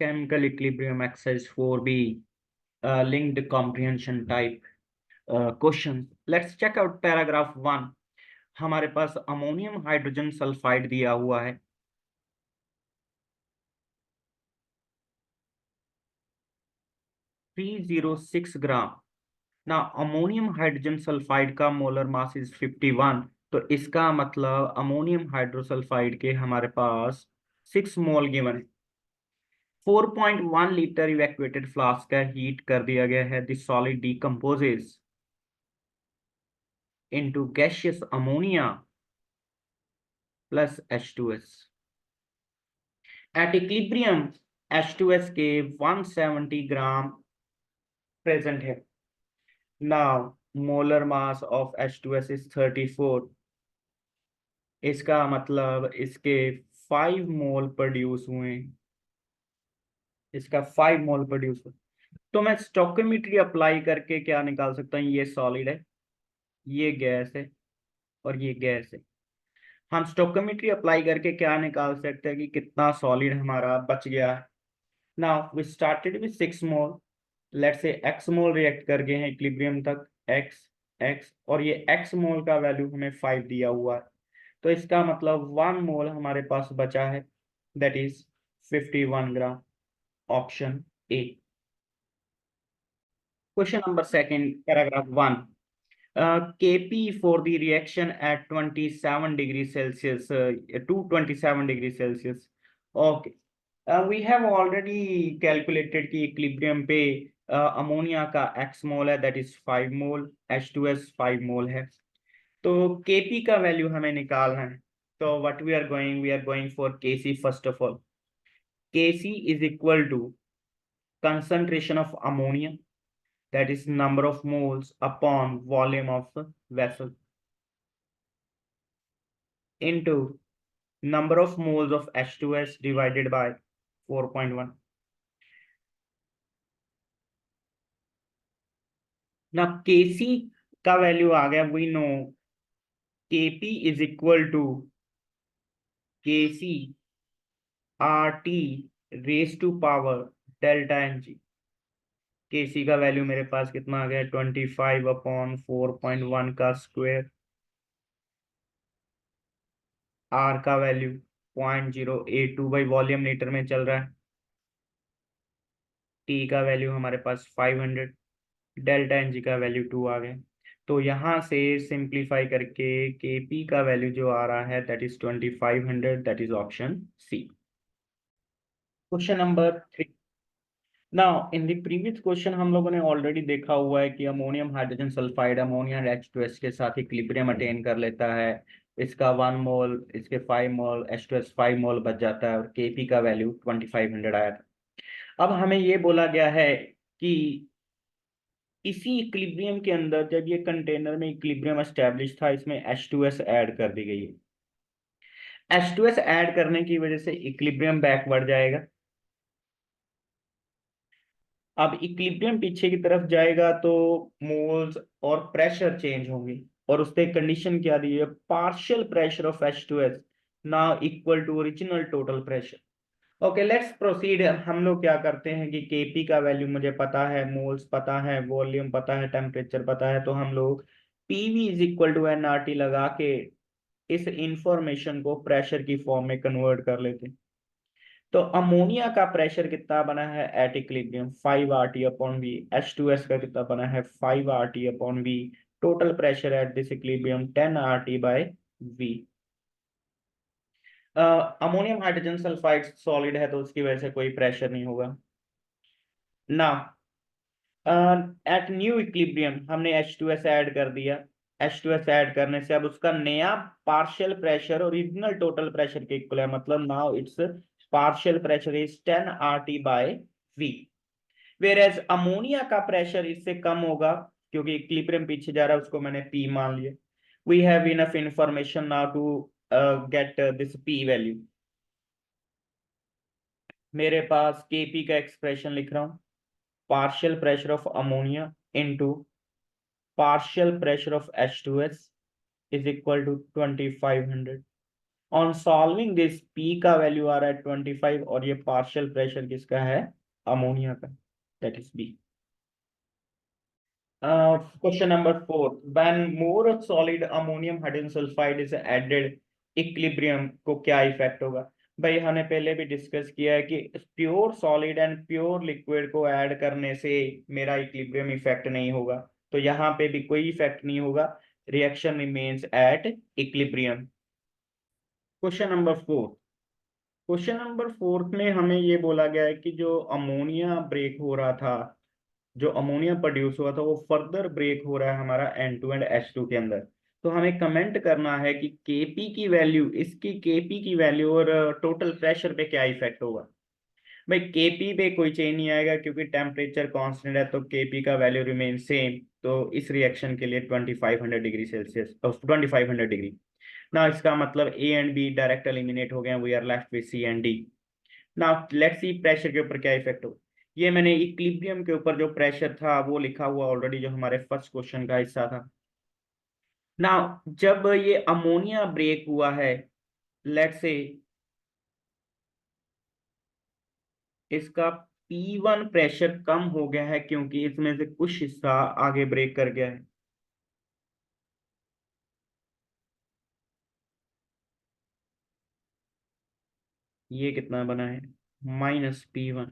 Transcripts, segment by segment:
chemical equilibrium exercise 4b, linked comprehension type question. Let's check out paragraph 1. हमारे पास ammonium hydrogen sulphide दिया हुआ है 306 ग्राम. ना अमोनियम हाइड्रोजन सल्फाइड का मोलर मास इज 51. तो इसका मतलब अमोनियम हाइड्रोसल्फाइड के हमारे पास 6 मोल गिवन है. 4.1 लीटर इवैक्यूएटेड फ्लास्क का हीट कर दिया गया है. This solid decomposes into gaseous ammonia plus H2S. At equilibrium H2S के 170 ग्राम प्रेजेंट है. Now molar mass of H2S is 34. इसका मतलब इसके 5 मोल प्रोड्यूस हुए. इसका 5 मोल प्रोड्यूस हुए. तो मैं स्टोकियोमेट्री अप्लाई करके क्या निकाल सकता हूँ? ये सॉलिड है, ये गैस है और ये गैस है. हम स्टोकियोमेट्री अप्लाई करके क्या निकाल सकते हैं कि कितना सॉलिड हमारा बच गया है. Now we started with 6 mole. Let's say x mole react कर गए हैं इक्विलिब्रियम तक. x और ये x मोल का वैल्यू हमें 5 दिया हुआ है. तो इसका मतलब 1 मोल हमारे पास बचा है, that is 51 gram. Option A. Question number second, paragraph 1. Kp for the reaction at 27 degrees Celsius, to 27 degrees Celsius. Okay. We have already calculated कि equilibrium पे अमोनिया का x मोल है, that is 5 मोल. H2S 5 मोल है. तो Kp का value हमें निकालना है. तो what we are going for Kc first of all. Kc is equal to concentration of ammonia, that is number of moles upon volume of the vessel, into number of moles of H2S divided by 4.1. Now Kc का value आ गया. We know Kp is equal to Kc RT raised to power delta Ng. Kc का value मेरे पास कितना आ गया? 25 upon 4.1 का square. R का value 0.082 by volume litre में चल रहा है. T का वैल्यू हमारे पास 500. डेल्टा Ng का वैल्यू 2 आ गया. तो यहाँ से सिंप्लीफाई करके Kp का वैल्यू जो आ रहा है that is 2500. That is option C. Question number 3. Now in the previous question हम लोगों ने ऑलरेडी देखा हुआ है कि ammonium hydrogen sulphide ammonia H2S के साथ इक्विलिब्रियम अटेन कर लेता है. इसका 1 मोल, इसके 5 मोल, H2S 5 मोल बच जाता है और Kp का वैल्यू 2500 आया था. अब हमें ये बोला गया है कि इसी इक्विलिब्रियम के अंदर जब ये कंटेनर में इक्विलिब्रियम एस्टेब्लिश था, इसमें H2S ऐड कर दी गई है. H2S ऐड करने की वजह से इक्विलिब्रियम बैकवर्ड जाएगा. अब इक्विलिब्रियम पीछे की तरफ जाएगा तो मोल्स और प्रेशर चेंज होंगे. और उससे कंडीशन क्या दी है? Partial pressure of H2S now equal to original total pressure. Okay, let's proceed. हम लोग क्या करते हैं कि Kp का वैल्यू मुझे पता है, मोल्स पता है, वॉल्यूम पता है, टेम्परेचर पता है. तो हम लोग Pv is equal to nRT लगा के इस इंफॉर्मेशन को प्रेशर की फॉर्म में कन्वर्ट कर लेते हैं. तो अमोनिया का प्रेशर कितना बना है at equilibrium? 5 RT upon V. H2S का कितना बना है? 5 RT upon V. Total pressure at this equilibrium 10 RT by V. Ammonium hydrogen sulphide solid है तो उसकी वजह से कोई प्रेशर नहीं होगा. ना एट न्यू इक्विलिब्रियम हमने H2S ऐड कर दिया. H2S ऐड करने से अब उसका नया partial pressure original total pressure के इक्वल है. मतलब now it's partial pressure is 10 RT by V. Whereas ammonia का प्रेशर इससे कम होगा क्योंकि इक्विलिब्रियम पीछे जा रहा है, उसको मैंने P मान लिया. We have enough information now to get this P value. मेरे पास Kp का एक्सप्रेशन लिख रहा हूं. Partial pressure of ammonia into partial pressure of H2S is equal to 2500. On solving this P का वैल्यू आ रहा है 25 और ये पार्शियल प्रेशर किसका है, अमोनिया का, that is B. Question number 4, when more solid ammonium hydrogen sulphide is added equilibrium को क्या इफेक्ट होगा। भाई हमने पहले भी डिस्कस किया है कि pure solid and pure liquid को ऐड करने से मेरा इक्विलिब्रियम इफेक्ट नहीं होगा, तो यहाँ पे भी कोई इफेक्ट नहीं होगा, reaction remains at equilibrium. Question number 4, question number 4 में हमें ये बोला गया है कि जो अमोनिया ब्रेक हो रहा था, जो अमोनिया प्रोड्यूस हुआ था वो फर्दर ब्रेक हो रहा है हमारा N2 एंड H2 के अंदर। तो हमें कमेंट करना है कि Kp की वैल्यू, इसकी Kp की वैल्यू और टोटल प्रेशर पे क्या इफेक्ट होगा। भाई Kp पे कोई चेंज नहीं आएगा क्योंकि टेम्परेचर कांस्टेंट है, तो Kp का वैल्यू रिमेन सेम। तो इस रिएक्शन के लिए 2500 डिग्री सेल्सियस, 2500 डिग्री। ना इसका मतलब A and B direct eliminate हो गए, we are left with C and D. Now let's see pressure के ऊपर क्या इफेक्ट हो। ये मैंने इक्विलिब्रियम के ऊपर जो प्रेशर था वो लिखा हुआ ऑलरेडी, जो हमारे फर्स्ट क्वेश्चन का हिस्सा था। नाउ जब ये अमोनिया ब्रेक हुआ है, लेट्स से इसका P1 प्रेशर कम हो गया है क्योंकि इसमें से कुछ हिस्सा आगे ब्रेक कर गया है। ये कितना बना है, -P1।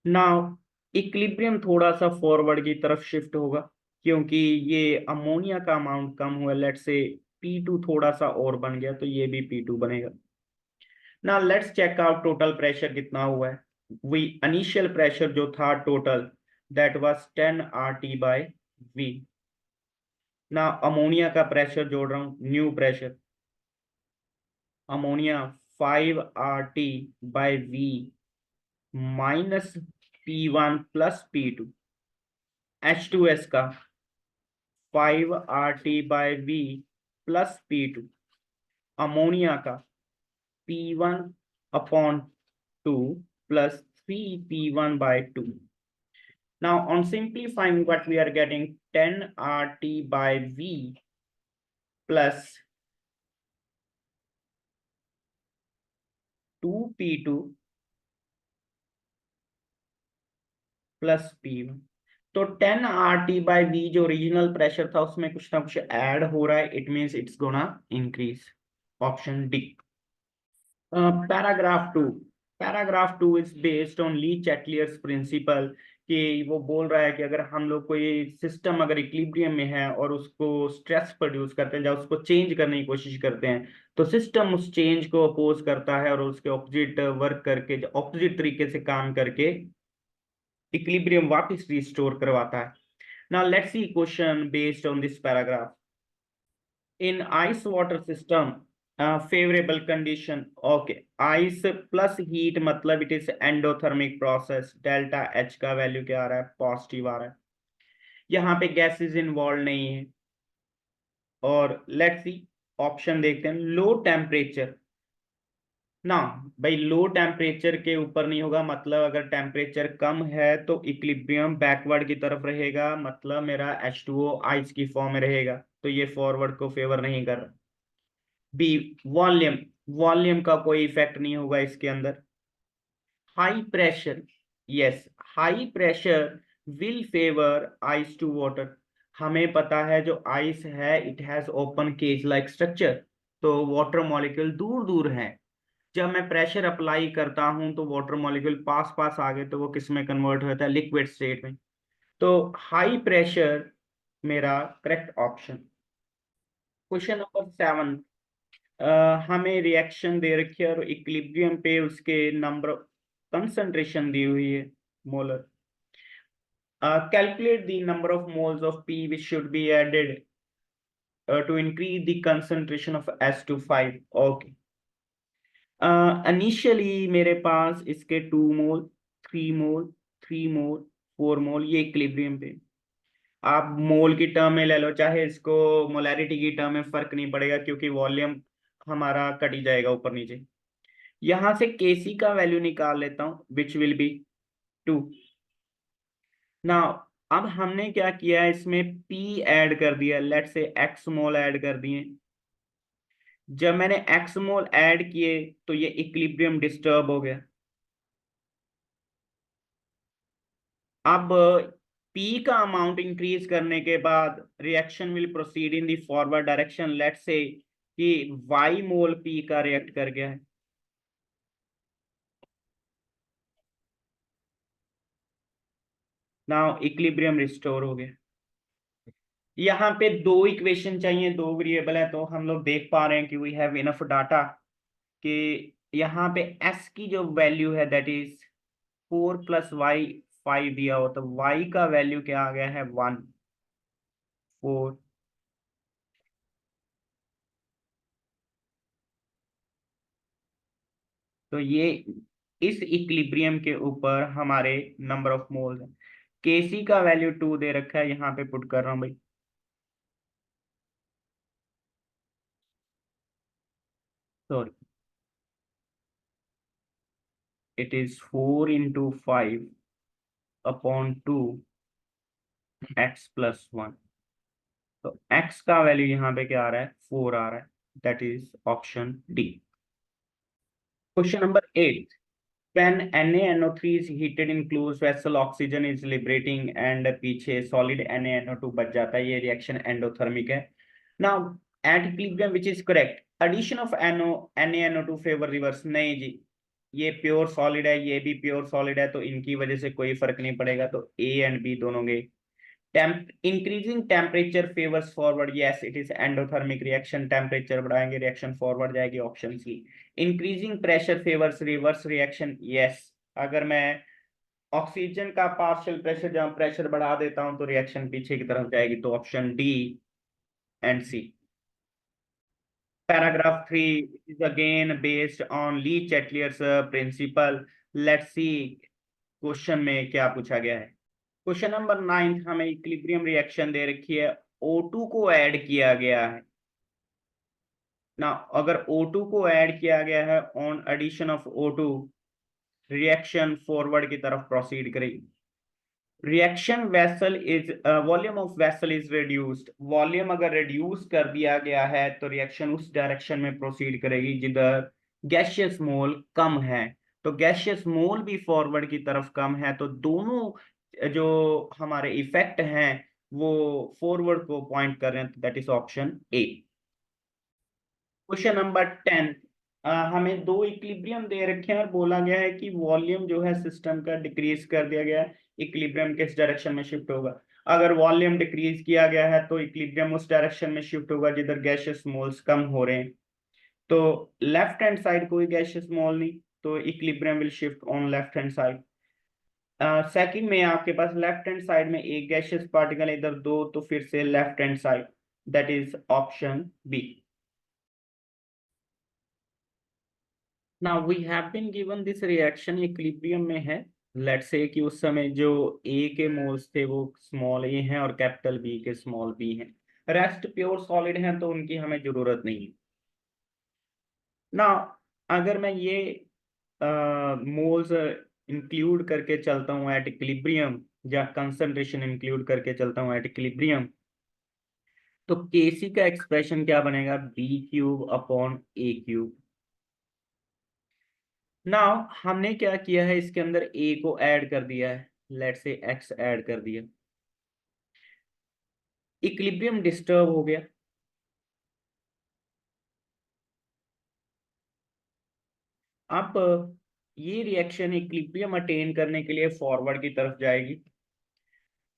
नाउ इक्विलिब्रियम थोड़ा सा फॉरवर्ड की तरफ शिफ्ट होगा क्योंकि ये अमोनिया का अमाउंट कम हुआ, लेट से P2 थोड़ा सा और बन गया, तो ये भी P2 बनेगा। ना let's check out total pressure कितना हुआ है। वी इनिशियल प्रेशर जो था टोटल, दैट वाज 10 RT/V। ना अमोनिया का प्रेशर जोड़ रहा हूँ, new pressure ammonia 5 RT/V -P1 + P2। H2S का 5 RT/V + P2। अमोनिया का P1/2 + 3P1/2। Now on simplifying, what we are getting 10 RT/V plus 2P2 plus P1। तो 10 RT/V जो original pressure था उसमें कुछ ना कुछ ऐड हो रहा है, it means it's gonna increase. Option D. Paragraph 2, paragraph 2 is based on Le Chatelier's principle, कि वो बोल रहा है कि अगर हम लोग कोई सिस्टम अगर इक्विलिब्रियम में है और उसको स्ट्रेस प्रोड्यूस करते हैं या उसको चेंज करने की कोशिश करते हैं, तो सिस्टम उस चेंज को अपोज करता है और उसके ऑपोजिट वर्क करके, ऑपोजिट तरीके से काम करके इक्विलिब्रियम वापस रिस्टोर करवाता है। Now let's see question based on this paragraph. in ice water system, favorable condition, okay, ice plus heat मतलब it is endothermic process, delta H का वैल्यू क्या आ रहा है, पॉजिटिव आ रहा है, यहाँ पे गैसेस इन्वॉल्व नहीं है। और लेट्स सी ऑप्शन देखते हैं, लो टेम्परेचर। ना भाई लो टेम्परेचर के ऊपर नहीं होगा, मतलब अगर टेम्परेचर कम है तो इक्विलिब्रियम बैकवर्ड की तरफ रहेगा, मतलब मेरा H2O आइस की फॉर्म में रहेगा, तो ये फॉरवर्ड को फेवर नहीं कर रहा। बी वॉल्यूम, वॉल्यूम का कोई इफेक्ट नहीं होगा इसके अंदर। High pressure, yes, high pressure will favour ice to water. हमें पता है जो आइस है it has open cage like structure, तो वाटर मॉलिक्यूल दूर दूर है। जब मैं प्रेशर अप्लाई करता हूं तो वाटर मॉलिक्यूल पास पास आ गए तो वो किस में कन्वर्ट होता है, लिक्विड स्टेट में। तो हाई प्रेशर मेरा करेक्ट ऑप्शन। क्वेश्चन नंबर 7, हमें रिएक्शन दे रखी है और इक्विलिब्रियम पे उसके नंबर कंसंट्रेशन दी हुई है, molar. Calculate the number of moles of P which should be added to increase the concentration of S2 5। Okay, initially मेरे पास इसके 2 मोल, 3 मोल, 3 मोल, 4 मोल, ये इक्विलिब्रियम पे। आप मोल की टर्म में ले लो चाहे इसको मोलैरिटी की टर्म में, फर्क नहीं पड़ेगा क्योंकि वॉल्यूम हमारा कट ही जाएगा ऊपर नीचे। यहां से Kc का वैल्यू निकाल लेता हूं विच विल बी 2। नाउ अब हमने क्या किया है, इसमें P ऐड कर दिया, लेट से X मोल ऐड कर दिए, जब मैंने x मोल ऐड किए तो ये इक्विलिब्रियम डिस्टर्ब हो गया। अब P का अमाउंट इंक्रीज करने के बाद reaction will proceed in the forward direction. Let's say कि y मोल P का रिएक्ट कर गया है। नाउ इक्विलिब्रियम रिस्टोर हो गया। यहाँ पे दो इक्वेशन चाहिए, दो वेरिएबल है, तो हम लोग देख पा रहे हैं कि वी हैव इनफ डाटा कि यहाँ पे s की जो वैल्यू है दैट इज 4 + y 5 दिया हो, तो y का वैल्यू क्या आ गया है 1 4। तो ये इस इक्विलिब्रियम के ऊपर हमारे नंबर ऑफ मोल्स है। Kc का वैल्यू 2 दे रखा है, यहाँ पे पुट कर रहा हूँ भाई। Sorry, it is 4 × 5/2 x + 1। तो x का वैल्यू यहाँ पे क्या आ रहा है 4 आ रहा है, that is option D. Question number 8, when NaNO3 is heated in closed vessel, oxygen is liberating and पीछे solid NaNO2 बच जाता है, ये रिएक्शन एंडोथर्मिक है। Now at equilibrium which is correct, addition of NaNO2 favor reverse। नहीं जी, ये pure solid है, ये भी प्योर सॉलिड है, तो इनकी वजह से कोई फर्क नहीं पड़ेगा, तो ए एंड बी दोनों गए। Increasing temperature favours forward, yes it is endothermic reaction, temperature बढ़ाएंगे रिएक्शन फॉरवर्ड जाएगी, option C. Increasing pressure favours reverse reaction, yes अगर मैं ऑक्सीजन का पार्शियल प्रेशर जहां प्रेशर बढ़ा देता हूं तो रिएक्शन पीछे की तरफ जाएगी, तो option D and C. Paragraph 3 is again based on Le Chatelier's principle. Let's see question में क्या पूछा गया है। क्वेश्चन नंबर 9, हमें इक्विलिब्रियम रिएक्शन दे रखी है, O2 को ऐड किया गया है ना। अगर O2 को ऐड किया गया है, on addition of O2 reaction forward की तरफ प्रोसीड करेगी। Reaction vessel is volume of vessel is reduced, volume अगर रिड्यूस कर दिया गया है तो रिएक्शन उस डायरेक्शन में प्रोसीड करेगी जिधर गैशियस मोल कम है। तो गैशियस मोल भी फॉरवर्ड की तरफ कम है, तो दोनों जो हमारे इफेक्ट हैं वो फॉरवर्ड को पॉइंट कर रहे हैं, that is option A. Question number 10, हमें दो इक्विलिब्रियम दे रखे हैं और बोला गया है कि वॉल्यूम जो है सिस्टम का डिक्रीज कर दिया गया है, इक्विलिब्रियम किस डायरेक्शन में शिफ्ट होगा। अगर वॉल्यूम डिक्रीज किया गया है तो इक्विलिब्रियम उस डायरेक्शन में शिफ्ट होगा जिधर गैशियस मोल्स कम हो रहे हैं। तो लेफ्ट हैंड साइड कोई गैशियस मोल नहीं, तो equilibrium will shift on left hand side. Second में आपके पास लेफ्ट हैंड साइड में एक गैशियस पार्टिकल, इधर दो, तो फिर से left hand side, that is option B. now we have been given this reaction equilibrium में है। लेट्स से कि उस समय जो ए के मोल्स थे वो स्मॉल ए हैं और कैपिटल बी के स्मॉल बी हैं, रेस्ट प्योर सॉलिड हैं, तो उनकी हमें जरूरत नहीं है ना। अगर मैं ये मोल्स इंक्लूड करके चलता हूँ एट इक्विलिब्रियम, या कंसंट्रेशन इंक्लूड करके चलता हूँ एट इक्विलिब्रियम, तो केसी का एक्सप्रेशन क्या बनेगा B³/A³। नाउ हमने क्या किया है, इसके अंदर ए को ऐड कर दिया है, लेट से एक्स ऐड कर दिया, इक्विलिब्रियम डिस्टर्ब हो गया। अब ये रिएक्शन इक्विलिब्रियम अटेन करने के लिए फॉरवर्ड की तरफ जाएगी।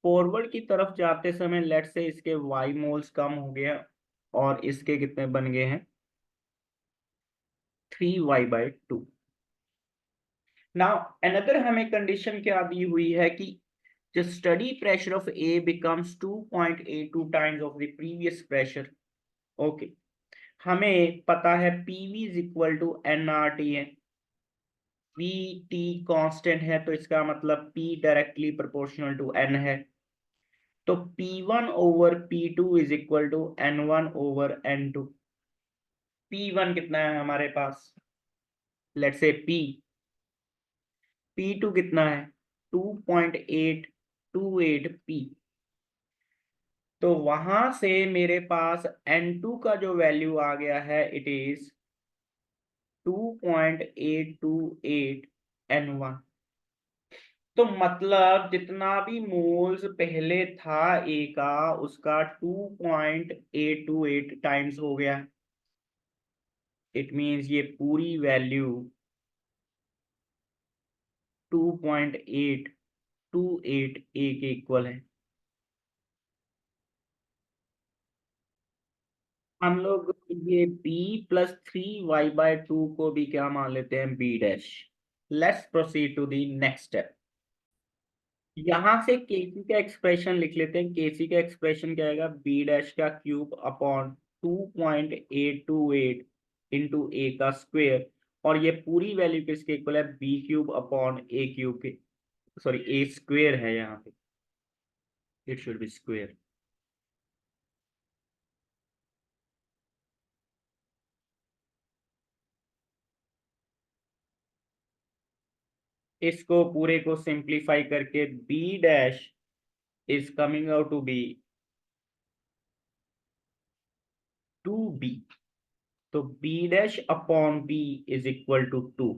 फॉरवर्ड की तरफ जाते समय लेट से इसके वाई मोल्स कम हो गया और इसके कितने बन गए हैं 3y/2। नाउ अनदर हमें कंडीशन क्या दी हुई है कि the steady pressure of A becomes 2.82 times of the previous pressure। Okay, हमें पता है PV is equal to nRT है, VT कांस्टेंट है, तो इसका मतलब P directly proportional to N है। तो P1/P2 is equal to N1/N2। P1 कितना है हमारे पास, लेट्स से P2 कितना है 2.828 P। तो वहां से मेरे पास N2 का जो वैल्यू आ गया है इट इज 2.828 N1। तो मतलब जितना भी मोल्स पहले था ए का उसका 2.828 टाइम्स हो गया। इट मीन्स ये पूरी वैल्यू 2.828 ए के इक्वल है। हम लोग ये b +3y/2 को भी क्या मान लेते हैं b dash. Let's proceed to the next step. यहां से केसी का एक्सप्रेशन लिख लेते हैं। केसी का एक्सप्रेशन क्या आएगा, बी डैश का क्यूब अपॉन 2.828 इंटू ए का स्क्वेयर। और ये पूरी वैल्यू किसके इक्वल है, बी क्यूब अपॉन ए क्यूब के, सॉरी ए स्क्वेयर है यहाँ पे, इट शुड बी स्क्वेयर। इसको पूरे को सिंप्लीफाई करके B dash is coming out to be 2b। तो b dash upon b is equal to 2।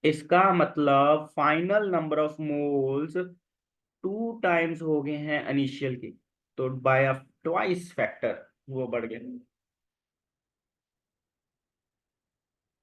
इसका मतलब final number of moles 2 times हो गए हैं इनिशियल के, तो बाय ट्वाइस फैक्टर वो बढ़ गया।